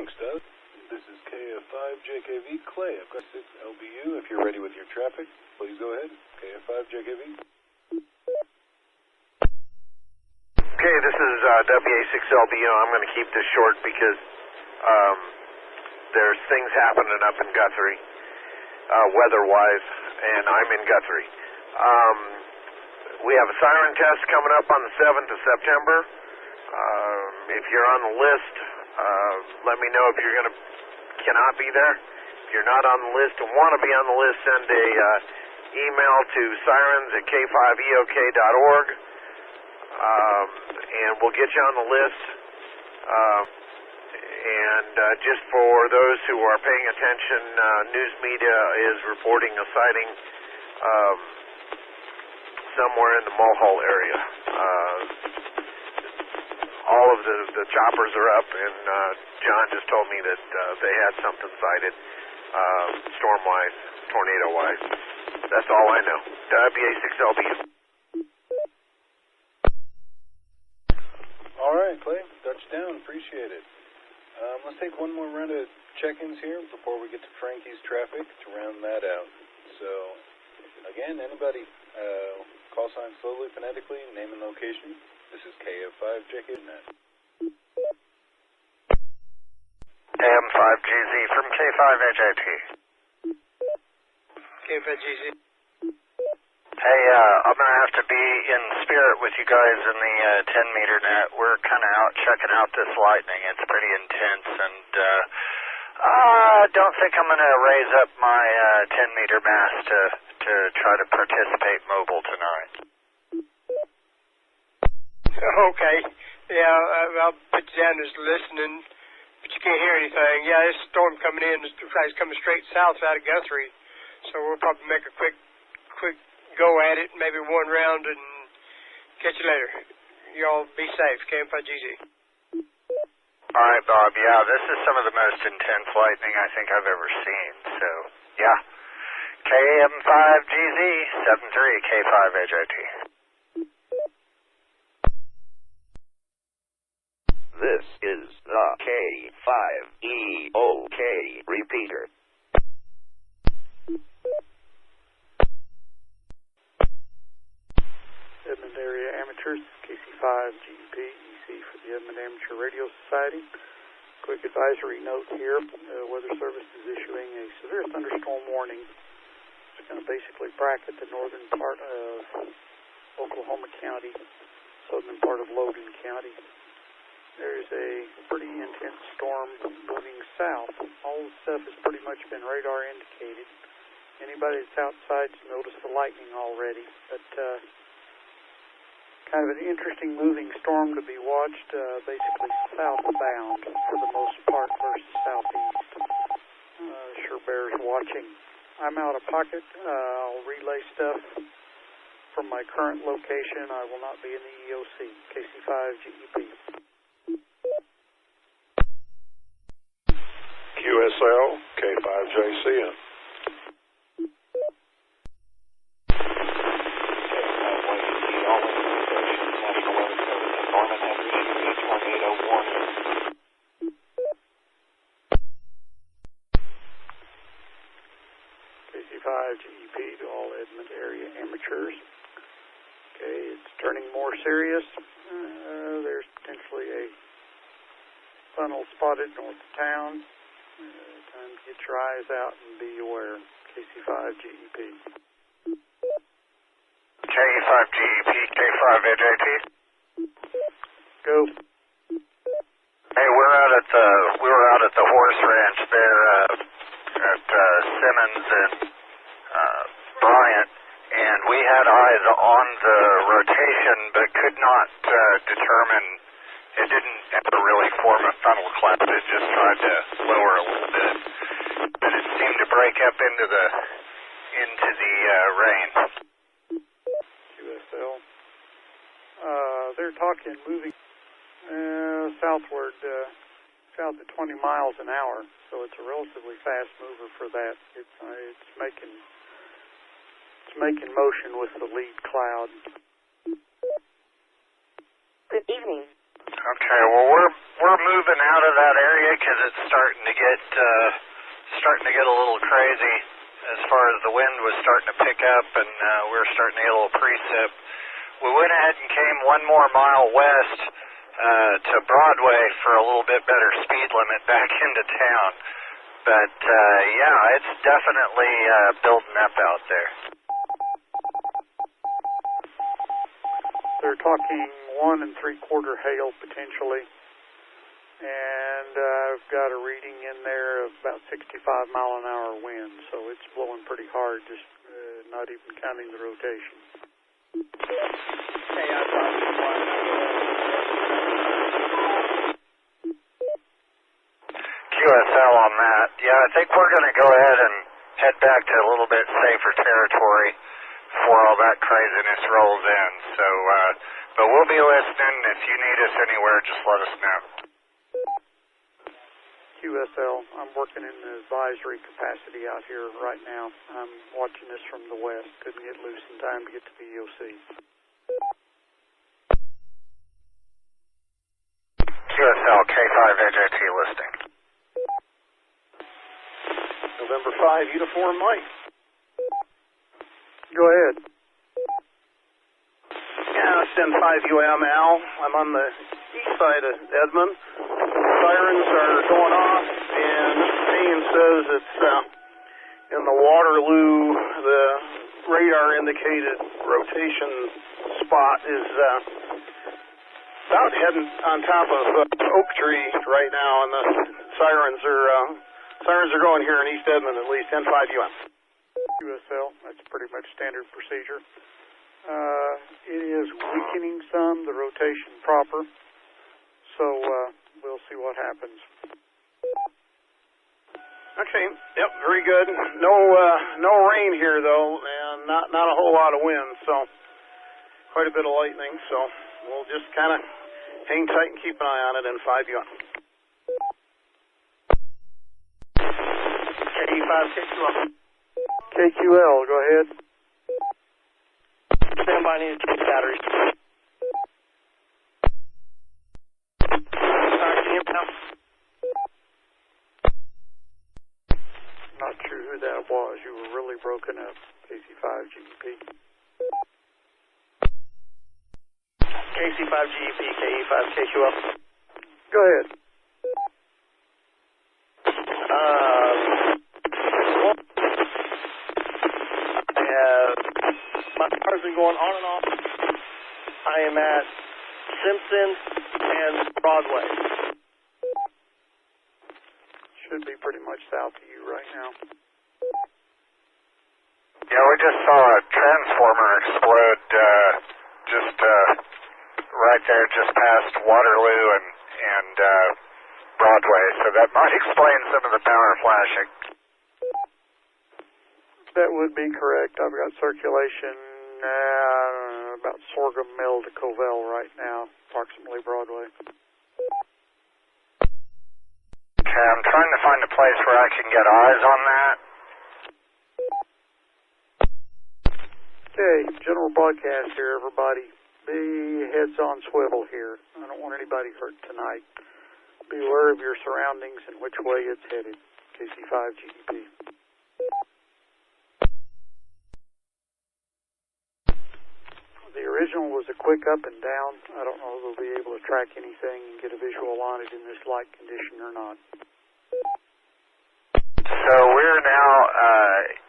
Thanks, Doug. This is K5EOK Clay. I've got 6 LBU. If you're ready with your traffic, please go ahead. K5EOK. Okay, this is WA6LBU. I'm going to keep this short because there's things happening up in Guthrie, weather-wise, and I'm in Guthrie. We have a siren test coming up on the 7th of September. If you're on the list, let me know if you're cannot be there. If you're not on the list and want to be on the list, send a email to sirens@k5eok.org, and we'll get you on the list. Just for those who are paying attention, news media is reporting a sighting somewhere in the Mulhall area. All of the choppers are up, and John just told me that they had something sighted, storm-wise, tornado-wise. That's all I know. WA6LBU. All right, Clay. Touchdown. Appreciate it. Let's take one more round of check-ins here before we get to Frankie's traffic to round that out. So, again, anybody, call sign slowly, phonetically, name and location. This is KF5EOK. AM5GZ from K5HIT. K5GZ. Hey, I'm going to have to be in spirit with you guys in the 10-meter net. We're kind of out checking out this lightning. It's pretty intense, and I don't think I'm going to raise up my 10-meter mast to try to participate mobile tonight. Okay. Yeah, I'll put you down as listening, but you can't hear anything. Yeah, this storm coming in is coming straight south out of Guthrie, so we'll probably make a quick go at it, maybe one round, and catch you later. Y'all be safe. KM5GZ. All right, Bob. Yeah, this is some of the most intense lightning I think I've ever seen. So, yeah. KM5GZ 73 K5HIT. This is the K5EOK repeater. Edmond area amateurs, KC5GEP, EC for the Edmond Amateur Radio Society. Quick advisory note here, Weather Service is issuing a severe thunderstorm warning. It's going to basically bracket the northern part of Oklahoma County, southern part of Logan County. There's a pretty intense storm moving south. All the stuff has pretty much been radar indicated. Anybody that's outside's noticed the lightning already, but kind of an interesting moving storm to be watched, basically southbound for the most part versus southeast. Sure bears watching. I'm out of pocket. I'll relay stuff from my current location. I will not be in the EOC. KC5GEP. QSL, K5JCM. KC5GEP to all Edmond area amateurs. Okay, it's turning more serious. There's potentially a funnel spotted north of town. Time to get your eyes out and be aware. KC5GEP. K5GEP, K5HIT. Go. Hey, we were out at the horse ranch there at Simmons and Bryant, and we had eyes on the rotation, but could not determine. It didn't ever really form a funnel cloud. It just tried to lower a little bit, but it seemed to break up into the rain. QSL. They're talking moving southward, south of 20 miles an hour, so it's a relatively fast mover for that. It's making motion with the lead cloud. Good evening. Okay, well we're moving out of that area because it's starting to get a little crazy as far as the wind was starting to pick up, and we were starting to get a little precip. We went ahead and came 1 more mile west to Broadway for a little bit better speed limit back into town. But yeah, it's definitely building up out there. They're talking 1 3/4 hail potentially, and I've got a reading in there of about 65-mile-an-hour wind, so it's blowing pretty hard, just not even counting the rotation. QSL on that. Yeah, I think we're going to go ahead and head back to a little bit safer territory before all that craziness rolls in. So, but we'll be listening. If you need us anywhere, just let us know. QSL, I'm working in the advisory capacity out here right now. I'm watching this from the west. Couldn't get loose in time to get to the EOC. QSL K5EOK listing. November 5, Uniform Mike. Go ahead. Yeah, send 5UM Al. I'm on the east side of Edmond. Sirens are going off, and Payne says it's in the Waterloo. The radar indicated rotation spot is about heading on top of Oak Tree right now, and the sirens are going here in East Edmond at least. 10-5UM. QSL, that's pretty much standard procedure. It is weakening some, the rotation proper, so we'll see what happens. Okay, yep, very good. No rain here though, and not a whole lot of wind, so quite a bit of lightning, so we'll just kind of hang tight and keep an eye on it in 5UM. K5EOK. KQL, go ahead. Stand by, need to change batteries. Can you hear me now? Not sure who that was. You were really broken up. KC5GEP. KC5GEP, KE5KQL. Go ahead. My car's been going on and off. I am at Simpson and Broadway. Should be pretty much south of you right now. Yeah, we just saw a transformer explode just right there, just past Waterloo and Broadway, so that might explain some of the power flashing. That would be correct. I've got circulation about Sorghum Mill to Covell right now, approximately Broadway. Okay, I'm trying to find a place where I can get eyes on that. Okay, general broadcast here, everybody. Be heads on swivel here. I don't want anybody hurt tonight. Be aware of your surroundings and which way it's headed. KC5GEP. The original was a quick up and down. I don't know if they'll be able to track anything and get a visual on it in this light condition or not. So we're now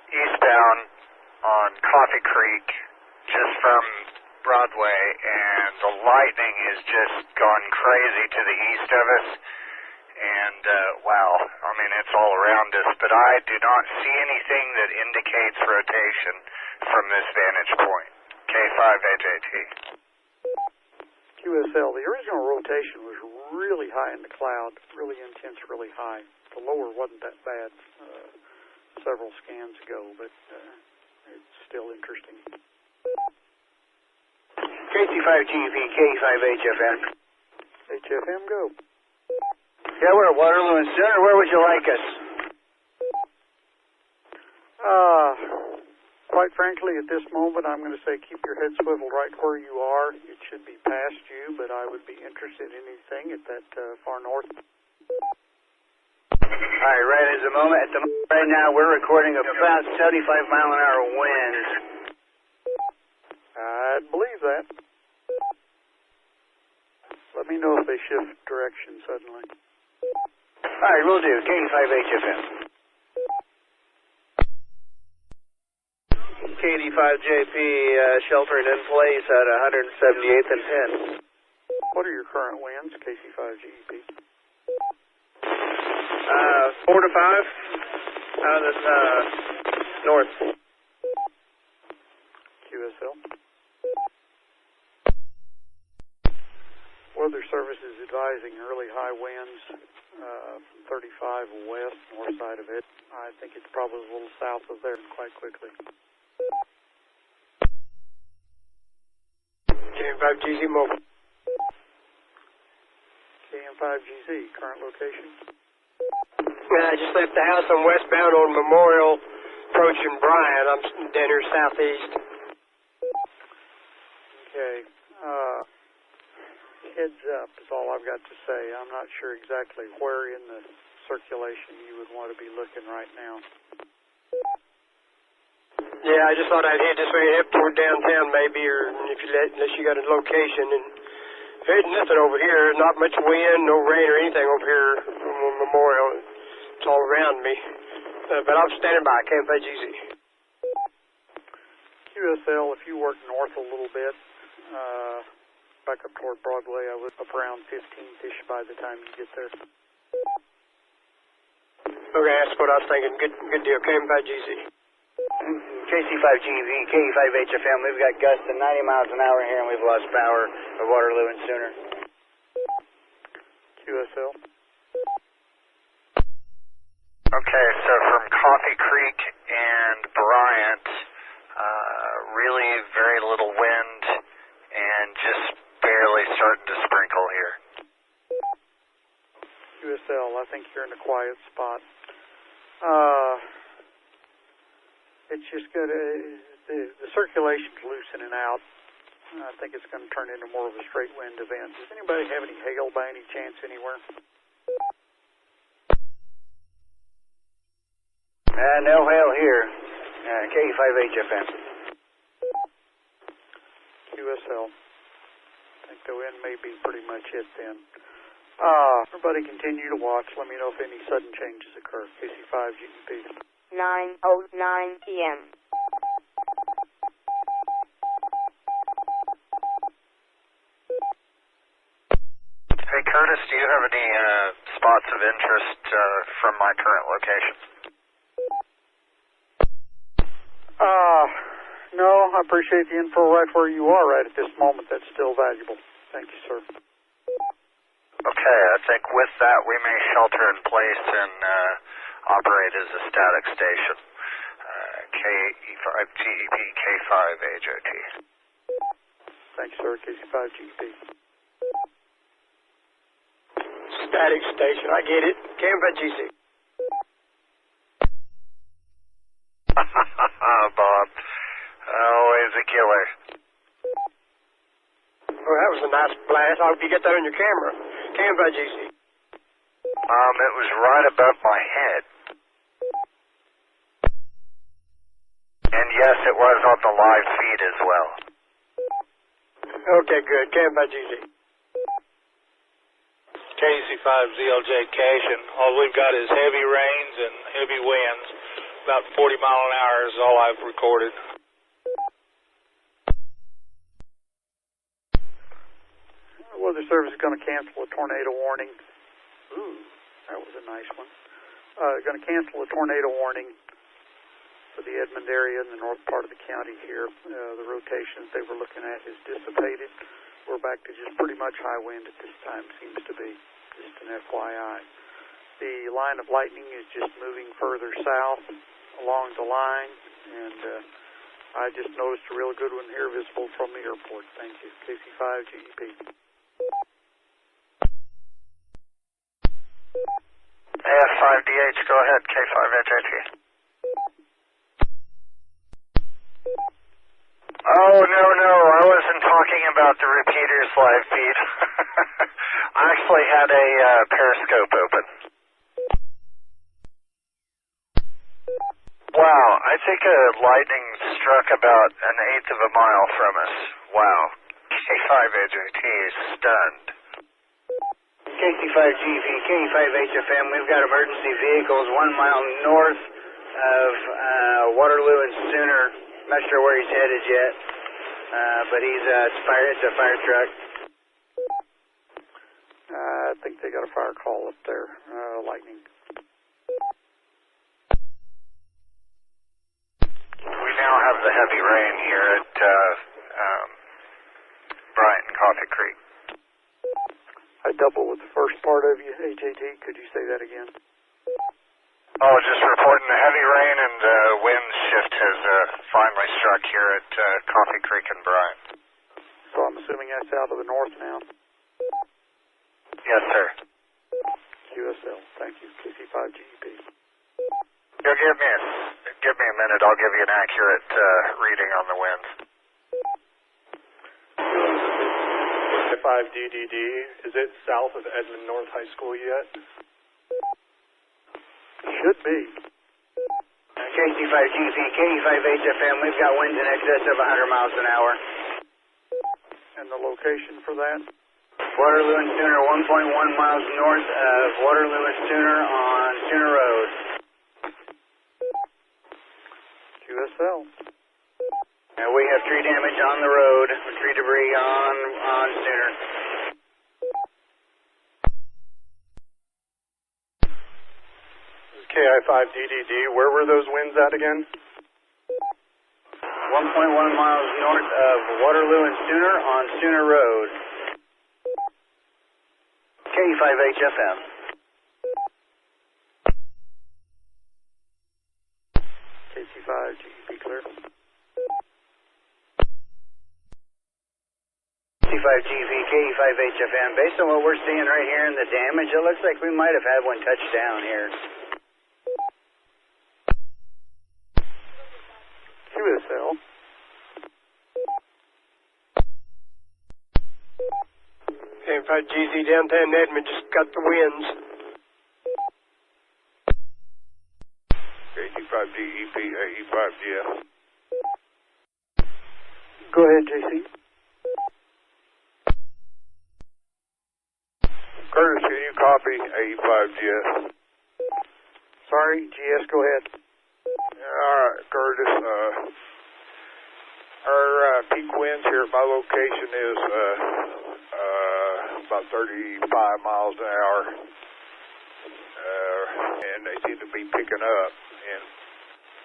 eastbound on Coffee Creek, just from Broadway, and the lightning has just gone crazy to the east of us. And, wow, I mean, it's all around us, but I do not see anything that indicates rotation from this vantage point. K5AJT. QSL, the original rotation was really high in the cloud, really intense, really high. The lower wasn't that bad several scans ago, but it's still interesting. KC5GEP, K5HFM. HFM, go. Yeah, we're at Waterloo and Center. Where would you like us? Quite frankly, at this moment, I'm going to say keep your head swiveled right where you are. It should be past you, but I would be interested in anything at that far north. All right, right now we're recording about 75-mile-an-hour winds. I'd believe that. Let me know if they shift direction suddenly. All right, will do. K5HFM. KD5JP sheltering in place at 178th and 10. What are your current winds, KC5GEP? 4 to 5 out of the north. QSL. Weather Service is advising early high winds from 35 west, north side of it. I think it's probably a little south of there quite quickly. KM5GZ mobile. KM5GZ, current location? I just left the house. I'm westbound on Memorial, approaching Bryant. I'm down here southeast. Okay. Heads up is all I've got to say. I'm not sure exactly where in the circulation you would want to be looking right now. Yeah, I just thought I'd head this way, head toward downtown maybe, or unless you got a location. And there's nothing over here. Not much wind, no rain or anything over here on Memorial. It's all around me. But I'm standing by. KM5GZ. QSL, if you work north a little bit, back up toward Broadway, I was up around 15th-ish by the time you get there. Okay, that's what I was thinking. Good deal. KM5GZ. KC5GV, K5HFM, we've got gusts of 90 miles an hour here and we've lost power at Waterloo and Sooner. QSL. Okay, so from Coffee Creek and Bryant, really very little wind and just barely starting to sprinkle here. QSL, I think you're in a quiet spot. It's just going to, the circulation's loosening out. I think it's going to turn into more of a straight wind event. Does anybody have any hail by any chance anywhere? No hail here. K5HFM. QSL. I think the wind may be pretty much it then. Everybody continue to watch. Let me know if any sudden changes occur. KC5GEP. 9:09 p.m. Hey Curtis, do you have any spots of interest from my current location? No, I appreciate the info right where you are right at this moment. That's still valuable. Thank you, sir. Okay, I think with that we may shelter in place and operate as a static station. K5GEP, K5HOT. Thanks, sir. KC5GEP. Static station. I get it. KM5GZ. Bob. Always a killer. Oh, that was a nice blast. I hope you get that on your camera. KM5GZ. It was right above my head. And yes, it was on the live feed as well. Okay, good. KM5GZ. KC5ZLJ Cash, and all we've got is heavy rains and heavy winds. About 40 mile an hour is all I've recorded. The Weather Service is going to cancel a tornado warning. Ooh, that was a nice one. Going to cancel a tornado warning for the Edmond area in the north part of the county here. The rotations they were looking at has dissipated. We're back to just pretty much high wind at this time, seems to be. Just an FYI. The line of lightning is just moving further south along the line, and I just noticed a real good one here visible from the airport. Thank you. KC5GEP. AF5DH, go ahead, K5HOT. Oh, no, I wasn't talking about the repeaters live feed. I actually had a periscope open. Wow, I think a lightning struck about an eighth of a mile from us. Wow. K5HFM is stunned. KC5GV, K5HFM, we've got emergency vehicles 1 mile north of Waterloo and Sooner. Not sure where he's headed yet, but it's a fire truck. I think they got a fire call up there, lightning. We now have the heavy rain here at Bryant and Coffee Creek. I double with the first part of you, AJT. Could you say that again? Oh, just reporting the heavy rain and wind shift has finally struck here at Coffee Creek and Bryant. So I'm assuming that's out of the north now? Yes, sir. QSL. Thank you. KC5GEP. You'll give me a minute. I'll give you an accurate reading on the winds. K5DDD, is it south of Edmond North High School yet? Should be. KC5GV, K5HFM, we've got winds in excess of 100 miles an hour. And the location for that? Waterloo and Sooner, 1.1 miles north of Waterloo and Sooner on Sooner Road. QSL. And we have tree damage on the road, tree debris on Sooner. KI5DDD, where were those winds at again? 1.1 miles north of Waterloo and Sooner on Sooner Road. K5HFM. KC5GEP clear. K5GV, K5HFM. Based on what we're seeing right here and the damage, it looks like we might have had one touch down here. QSL. K5GZ downtown Edmond just got the winds. KC5GEP, AE5GF. Go ahead, JC. Curtis, can you copy AE5GF? Sorry, GS, go ahead. Alright, Curtis, our peak winds here at my location is about 35 miles an hour, and they seem to be picking up. And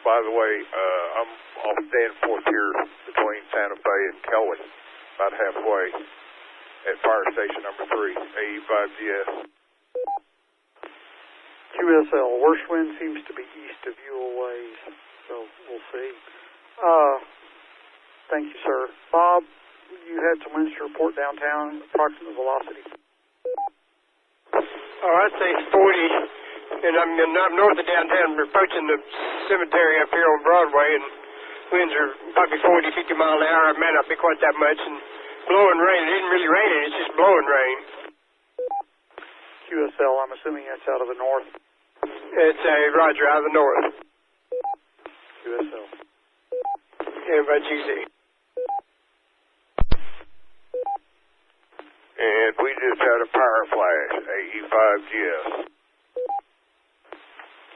by the way, I'm off Danforth here between Santa Fe and Kelly, about halfway at fire station number 3, AE5GF. QSL, worst wind seems to be east of you a ways, so we'll see. Thank you, sir. Bob, you had some winds to report downtown, approximate velocity. Oh, I'd say 40, and I'm north of downtown, approaching the cemetery up here on Broadway, and winds are probably 40, 50 mile an hour. It may not be quite that much, and blowing rain. It isn't really raining, it's just blowing rain. QSL, I'm assuming that's out of the north. It's Roger, out of the north. QSL. K5GZ. And we just had a power flash, AE5GF.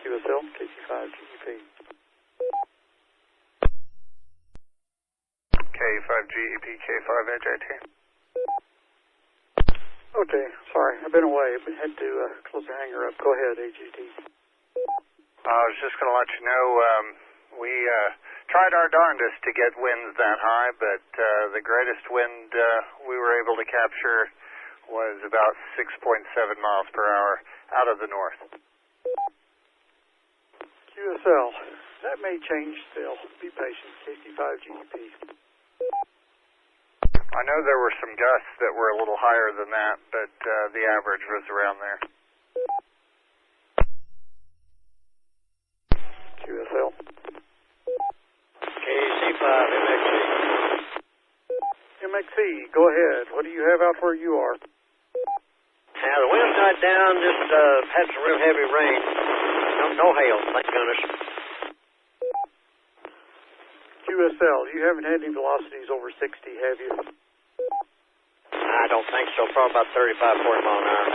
QSL, KC5GEP. K5GEP, K5HIT. Okay, sorry, I've been away, but had to close the hangar up. Go ahead, AGT. I was just going to let you know, we tried our darndest to get winds that high, but the greatest wind we were able to capture was about 6.7 miles per hour out of the north. QSL, that may change still. Be patient, KC5GEP. I know there were some gusts that were a little higher than that, but the average was around there. QSL. KC5MXC. go ahead. What do you have out where you are? Yeah, the wind died down, just had some real heavy rain. No hail, thank goodness. QSL, you haven't had any velocities over 60, have you? I don't think so, probably about 35, 40 mile an hour.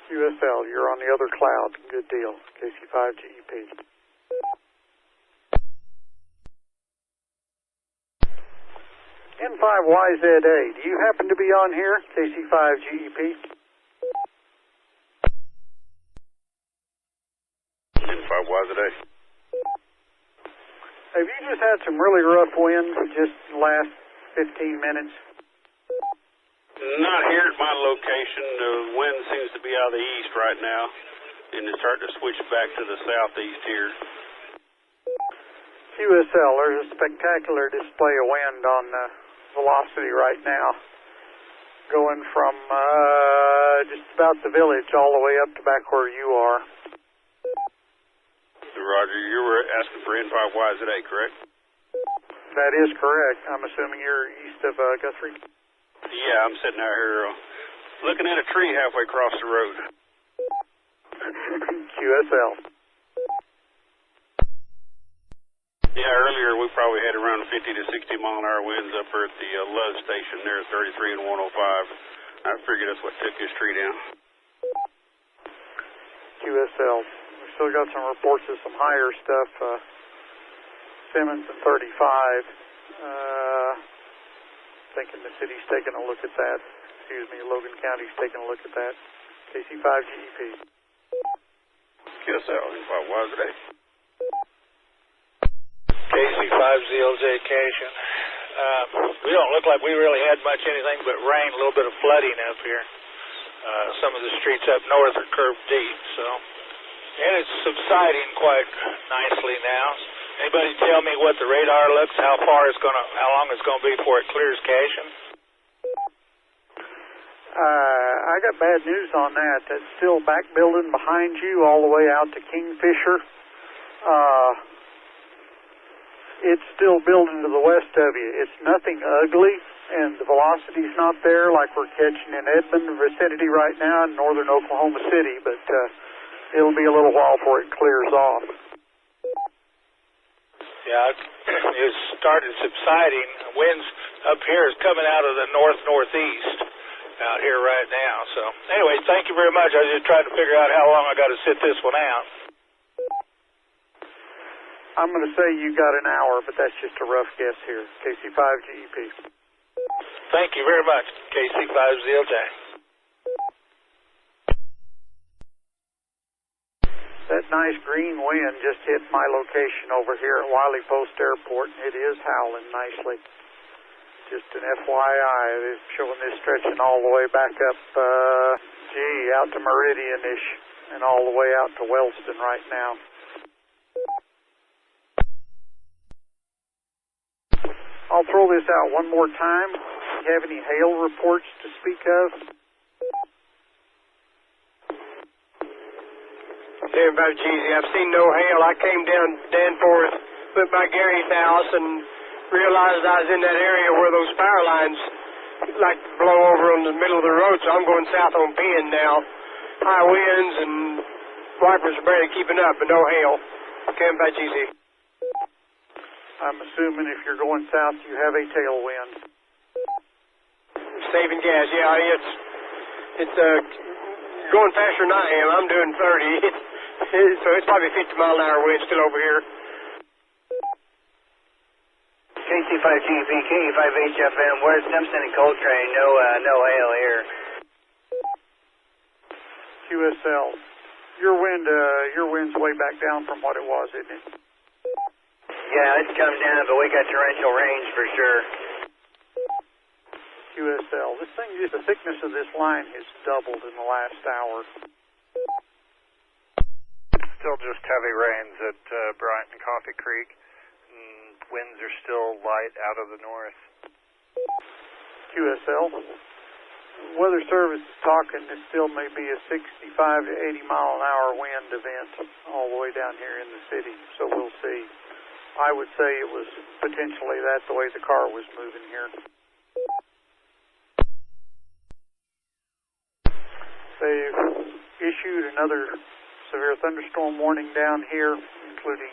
QSL, you're on the other cloud. Good deal. KC5GEP. N5YZA, do you happen to be on here? KC5GEP. N5YZA. Have you just had some really rough winds just the last 15 minutes? Not here at my location. The wind seems to be out of the east right now, and it's starting to switch back to the southeast here. QSL, there's a spectacular display of wind on velocity right now, going from just about the village all the way up to back where you are. Roger, you were asking for N5YZA, correct? That is correct. I'm assuming you're east of Guthrie? Yeah, I'm sitting out here looking at a tree halfway across the road. QSL. Yeah, earlier we probably had around 50 to 60 mile an hour winds up here at the Love station there, 33 and 105. I figured that's what took this tree down. QSL. We still got some reports of some higher stuff. Simmons at 35. Thinking the city's taking a look at that. Excuse me, Logan County's taking a look at that. KC5GEP. QSL, N5YZA. K5EOK. We don't look like we really had much anything but rain, a little bit of flooding up here. Some of the streets up north are curved deep, and it's subsiding quite nicely now. Anybody tell me what the radar looks, how long it's gonna be before it clears Cashin? I got bad news on that. That's still back building behind you all the way out to Kingfisher. It's still building to the west of you. It's nothing ugly, and the velocity's not there like we're catching in Edmond vicinity right now in northern Oklahoma City, but it'll be a little while before it clears off. Yeah, it started subsiding. Winds up here is coming out of the north-northeast out here right now. So, anyway, thank you very much. I was just trying to figure out how long I got to sit this one out. I'm going to say you got an hour, but that's just a rough guess here. KC5GEP. Thank you very much, KC5ZLJ. That nice green wind just hit my location over here at Wiley Post Airport, and it is howling nicely. Just an FYI, it's showing this stretching all the way back up, out to Meridian-ish, and all the way out to Wellston right now. I'll throw this out one more time. Do you have any hail reports to speak of? Everybody, geez, I've seen no hail. I came down Danforth, went by Gary's house, and realized I was in that area where those power lines like blow over in the middle of the road, so I'm going south on Penn now. High winds and wipers are barely keeping up, but no hail. Came by GZ. I'm assuming if you're going south, you have a tailwind. Saving gas, yeah, it's going faster than I am. I'm doing 30. So it's probably 50 mile an hour wind still over here. KC5GP, K5HFM, where's Simpson and Coltrane? No hail here. QSL, your wind's way back down from what it was, isn't it? Yeah, it's come down, but we got torrential rains for sure. QSL, the thickness of this line has doubled in the last hour. Still just heavy rains at Bryant and Coffee Creek. Winds are still light out of the north. QSL, Weather Service is talking it still may be a 65 to 80 mile an hour wind event all the way down here in the city, so we'll see. I would say it was potentially that the way the car was moving here. They've issued another severe thunderstorm warning down here, including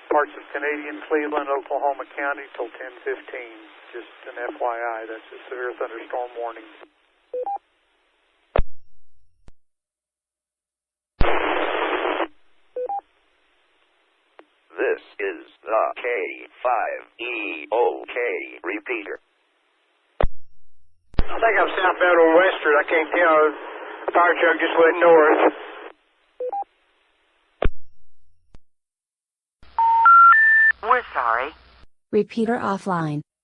parts of Canadian Cleveland, Oklahoma County till 10:15. Just an FYI, that's a severe thunderstorm warning. This is the K5EOK repeater. I think I'm southbound on Western. I can't tell. The fire truck just went north. We're sorry. Repeater offline.